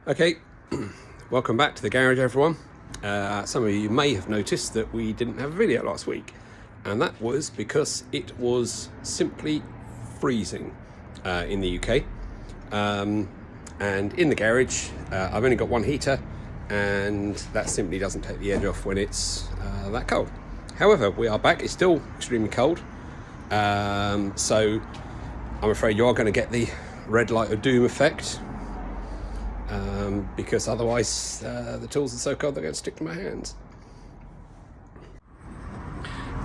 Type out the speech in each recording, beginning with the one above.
Okay, welcome back to the garage, everyone. Some of you may have noticed that we didn't have a video last week, and that was because it was simply freezing in the UK. And in the garage, I've only got one heater, and that simply doesn't take the edge off when it's that cold. However, we are back. It's still extremely cold, so I'm afraid you are going to get the red light of doom effect. Because otherwise the tools are so cold they're going to stick to my hands.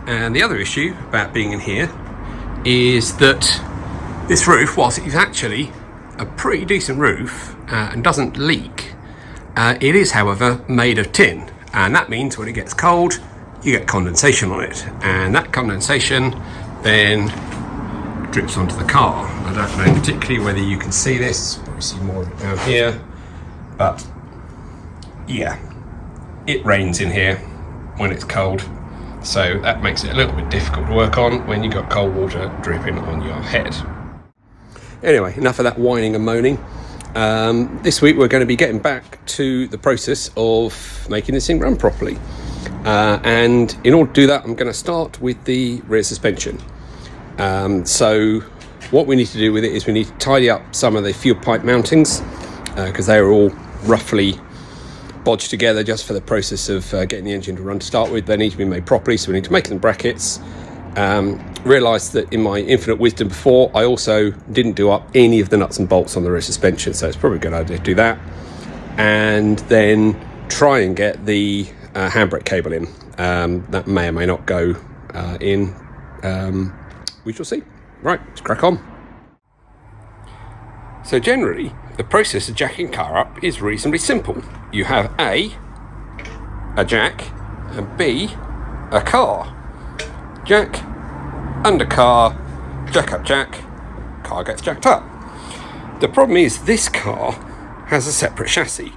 And the other issue about being in here is that this roof, whilst it's actually a pretty decent roof and doesn't leak, it is, however, made of tin, and that means when it gets cold you get condensation on it, and that condensation then drips onto the car. I don't know particularly whether you can see this, probably see more of it down here. But yeah, it rains in here when it's cold, so that makes it a little bit difficult to work on when you've got cold water dripping on your head. Anyway, enough of that whining and moaning. This week we're going to be getting back to the process of making this thing run properly. And in order to do that, I'm going to start with the rear suspension. So what we need to do with it is we need to tidy up some of the fuel pipe mountings, because they are all roughly bodged together just for the process of getting the engine to run to start with. They need to be made properly, so we need to make them brackets. Realised that in my infinite wisdom before, I also didn't do up any of the nuts and bolts on the rear suspension, so it's probably a good idea to do that. And then try and get the handbrake cable in. That may or may not go in. We shall see. Right, let's crack on. So generally, the process of jacking a car up is reasonably simple. You have A, a jack, and B, a car. Jack, under car, jack up jack, car gets jacked up. The problem is this car has a separate chassis.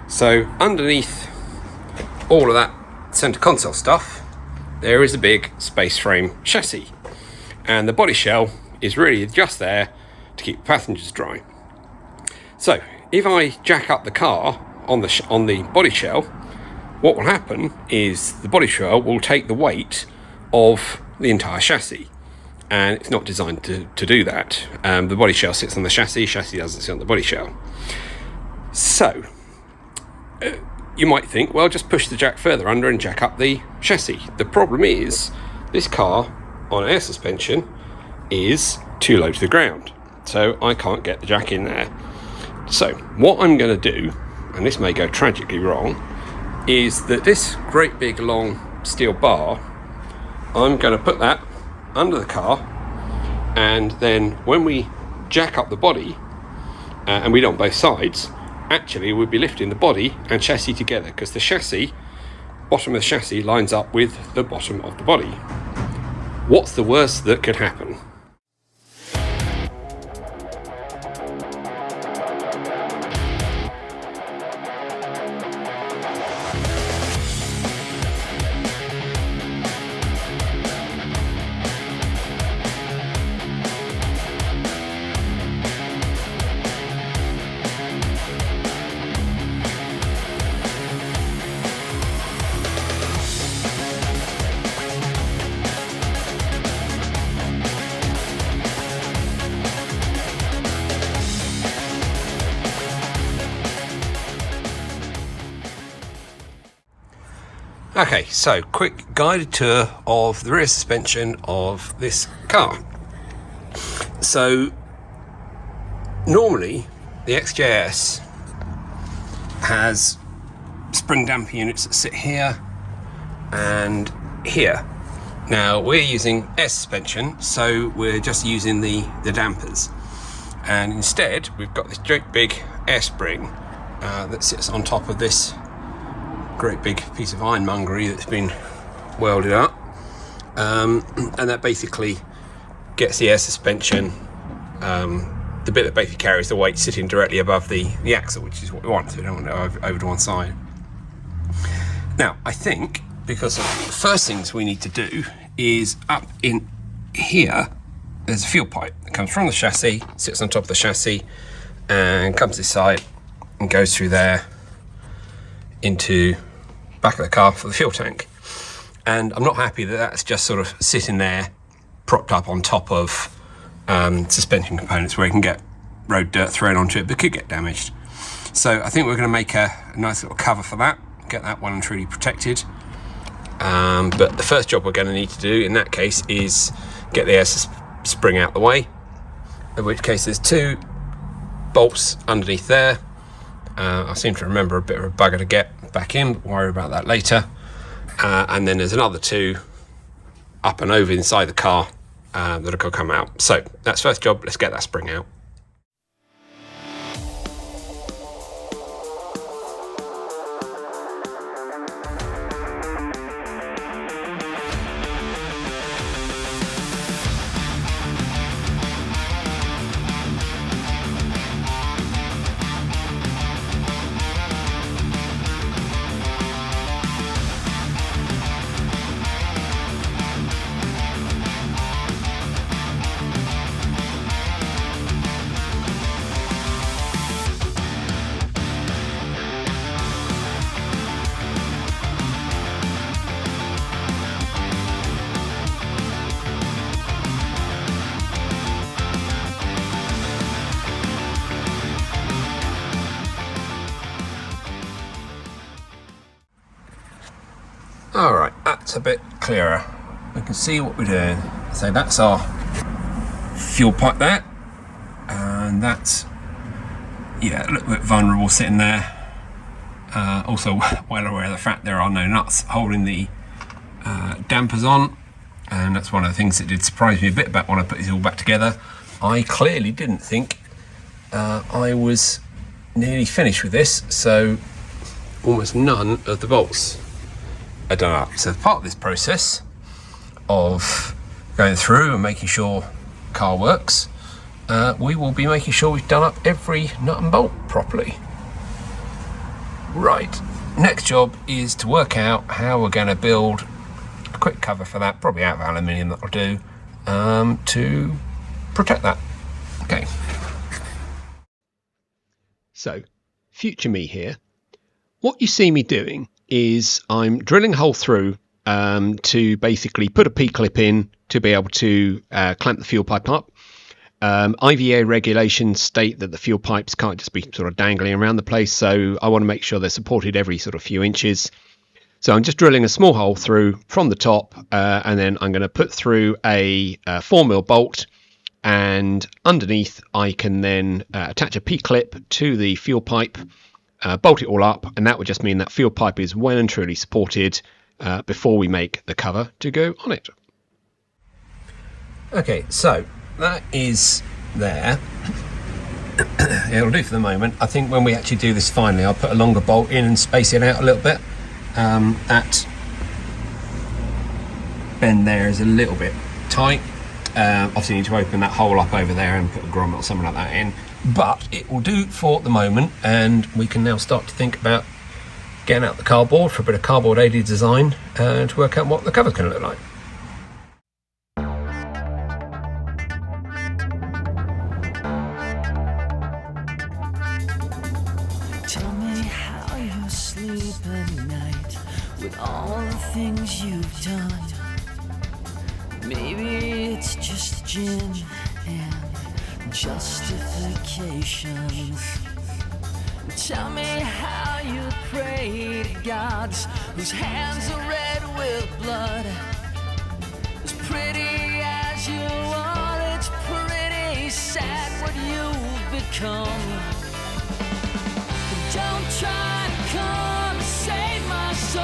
So underneath all of that centre console stuff, there is a big space frame chassis. And the body shell is really just there to keep passengers dry. So if I jack up the car on the body shell, what will happen is the body shell will take the weight of the entire chassis, and it's not designed to do that. The body shell sits on the chassis doesn't sit on the body shell. So you might think, well, just push the jack further under and jack up the chassis. The problem is this car on air suspension is too low to the ground, so I can't get the jack in there. So what I'm going to do, and this may go tragically wrong, is that this great big long steel bar, I'm going to put that under the car, and then when we jack up the body, and we do it on both sides, actually we'll be lifting the body and chassis together, because the chassis, bottom of the chassis lines up with the bottom of the body. What's the worst that could happen? Okay, so quick guided tour of the rear suspension of this car. So normally the XJS has spring damper units that sit here and here. Now we're using air suspension, so we're just using the dampers, and instead we've got this great big air spring that sits on top of this great big piece of ironmongery that's been welded up, and that basically gets the air suspension, the bit that basically carries the weight, sitting directly above the axle, which is what we want, so we don't want it over to one side. Now I think, because the first things we need to do is up in here there's a fuel pipe that comes from the chassis, sits on top of the chassis and comes this side and goes through there into back of the car for the fuel tank. And I'm not happy that that's just sort of sitting there propped up on top of suspension components where you can get road dirt thrown onto it but could get damaged. So I think we're going to make a nice little cover for that, get that one truly protected. But the first job we're going to need to do in that case is get the air spring out the way, in which case there's 2 bolts underneath there. I seem to remember a bit of a bugger to get back in, but worry about that later. And then there's another 2 up and over inside the car that are going to come out. So that's first job, let's get that spring out. Alright, that's a bit clearer. We can see what we're doing. So that's our fuel pipe there. And that's, yeah, a little bit vulnerable sitting there. Also well aware of the fact there are no nuts holding the dampers on. And that's one of the things that did surprise me a bit about when I put this all back together. I clearly didn't think I was nearly finished with this. So almost none of the bolts are done up. So part of this process of going through and making sure the car works, we will be making sure we've done up every nut and bolt properly. Right, next job is to work out how we're going to build a quick cover for that, probably out of aluminium, that'll do, to protect that. Okay. So, future me here. What you see me doing is I'm drilling a hole through to basically put a P-clip in to be able to clamp the fuel pipe up. IVA regulations state that the fuel pipes can't just be sort of dangling around the place, so I want to make sure they're supported every sort of few inches. So I'm just drilling a small hole through from the top, and then I'm going to put through a 4mm bolt, and underneath I can then attach a P-clip to the fuel pipe, bolt it all up, and that would just mean that fuel pipe is well and truly supported before we make the cover to go on it. Okay, so that is there. It'll do for the moment. I think when we actually do this finally, I'll put a longer bolt in and space it out a little bit. That bend there is a little bit tight. Obviously you need to open that hole up over there and put a grommet or something like that in. But it will do for the moment, and we can now start to think about getting out the cardboard for a bit of cardboard aided design to work out what the cover's going to look like. Tell me how you sleep at night with all the things you've done. Maybe it's just gin and justifications. Tell me how you pray to gods whose hands are red with blood. As pretty as you are, it's pretty sad what you've become. Don't try to come and save my soul.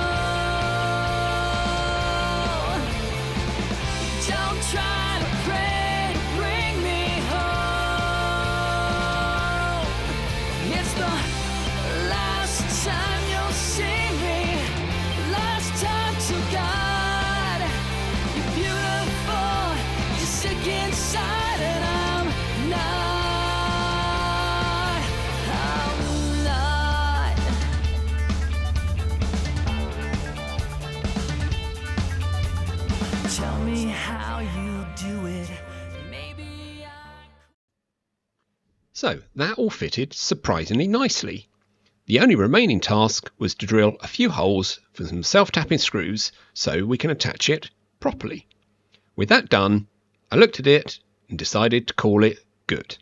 Don't try to pray to bring me home. It's the last time you'll see me, last time to God. You're beautiful, you're sick inside, and I'm not. Tell me how you do it. Maybe I... So that all fitted surprisingly nicely. The only remaining task was to drill a few holes for some self-tapping screws so we can attach it properly. With that done, I looked at it and decided to call it good.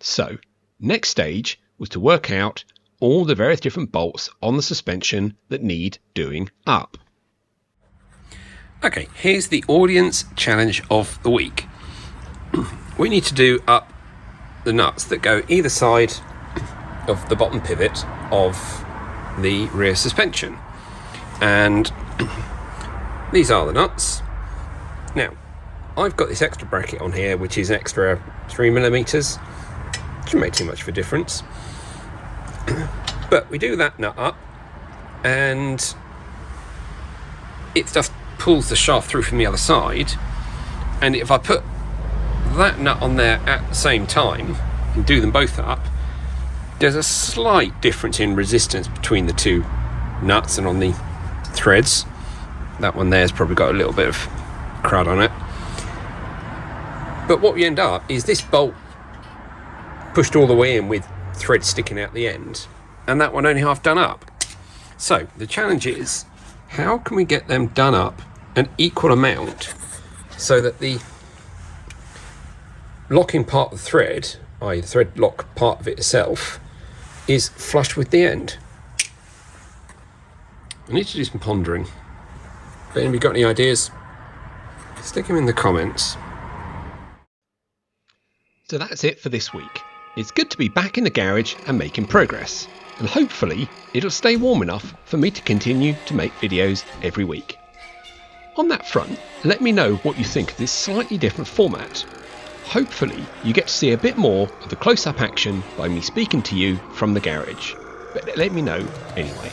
So, next stage was to work out all the various different bolts on the suspension that need doing up. Okay, here's the audience challenge of the week. We need to do up the nuts that go either side of the bottom pivot of the rear suspension. And these are the nuts. Now, I've got this extra bracket on here, which is extra 3mm. Shouldn't make too much of a difference. But we do that nut up, and it just pulls the shaft through from the other side. And if I put that nut on there at the same time and do them both up, there's a slight difference in resistance between the two nuts and on the threads. That one there's probably got a little bit of crud on it. But what we end up is this bolt pushed all the way in with thread sticking out the end, and that one only half done up. So the challenge is, how can we get them done up an equal amount so that the locking part of the thread, i.e. the thread lock part of it itself, is flush with the end? I need to do some pondering. But anybody got any ideas? Stick them in the comments. So that's it for this week. It's good to be back in the garage and making progress, and hopefully it'll stay warm enough for me to continue to make videos every week. On that front, let me know what you think of this slightly different format. Hopefully you get to see a bit more of the close-up action by me speaking to you from the garage, but let me know anyway.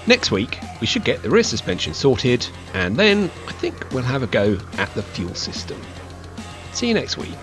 Next week we should get the rear suspension sorted, and then I think we'll have a go at the fuel system. See you next week.